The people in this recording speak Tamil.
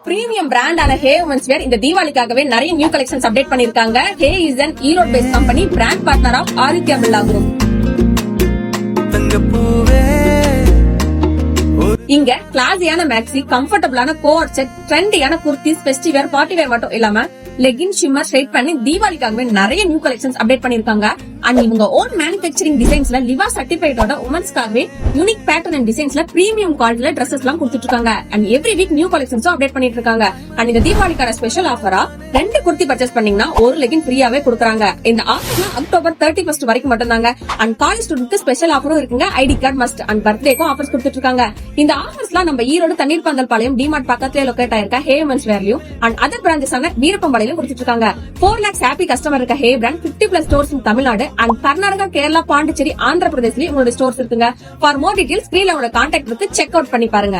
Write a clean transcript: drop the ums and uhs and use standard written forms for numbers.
பிரீமியம் பிராண்டான ஹே உமன்ஸ் வேர் இந்த தீபாவளிக்காகவே நிறைய நியூ கலெக்ஷன்ஸ் அப்டேட் பண்ணிருக்காங்க. Hey is an Erode based company, brand partner of Aditya Birla group. இங்க கிளாஸியான மேக்ஸி, கம்ஃபர்டபிளான கோஆர்ட் செட், ட்ரெண்டியான kurtis, festive wear, party wear மட்டும் இல்லாம லெகின், ஷிம்மர், ஸ்ட்ரைட் பண்ணி தீபாவளிக்காகவே நிறைய நியூ கலெக்ஷன்ஸ் அப்டேட் பண்ணிருக்காங்க. அண்ட் இவங்க ஓன் மேனுஃபேக்சரிங் டிசைன்ஸ்ல லிவா சர்டிஃபைடோட உமன்ஸ்க்காகவே யூனிக் பேட்டர்ன் அண்ட் டிசைன்ஸ்ல பிரீமியம் குவாலிட்டில ட்ரெஸ்ஸஸ் எல்லாம் கொடுத்துட்டு இருக்காங்க. அண்ட் எவ்ரி வீக் நியூ கலெக்ஷன்ஸும் அப்டேட் பண்ணிட்டு இருக்காங்க. அண்ட் இந்த தீபாவளிக்கான ஸ்பெஷல் ஆஃபரா 2 குர்த்தி பர்ச்சேஸ் பண்ணீங்கன்னா ஒரு லெகின் ஃப்ரீயாவே கொடுக்குறாங்க. இந்த ஆஃபர்ல அக்டோபர் 31 வரைக்கும் மட்டும் தாங்க. அண்ட் காலேஜ் ஸ்டூடெண்ட்க்கு ஸ்பெஷல் ஆஃபரும் இருக்குங்க. ID card must. அண்ட் பர்த்டேக்கும் ஆஃபர்ஸ் கொடுத்துட்டு இருக்காங்க. இந்த ஆஃபர்ஸ்லாம் நம்ம ஈரோடு தண்ணீர் பந்தல் பாளையம் டிமார்ட் பக்கத்துல லொகேட் ஆயிருக்க ஹே உமன்ஸ் வேர்லயும் அண்ட் அதர் பிரான்ச்சஸ் ஆன வீரப்பம்பாளையிலும் கொடுத்துட்டு இருக்காங்க. 4 lakhs ஹாப்பி கஸ்டமர் இருக்க Hey brand 50+ stores in Tamil Nadu and Karnataka, Kerala, Pondicherry, Andhra பிரதேஷ்லயும் உங்களோட ஸ்டோர்ஸ் இருக்குங்க. ஃபார் மோர் டீடைல்ஸ் ஸ்கிரீன்ல உங்களோட கான்டாக்ட் இருக்கு, செக் அவுட் பண்ணி பாருங்க.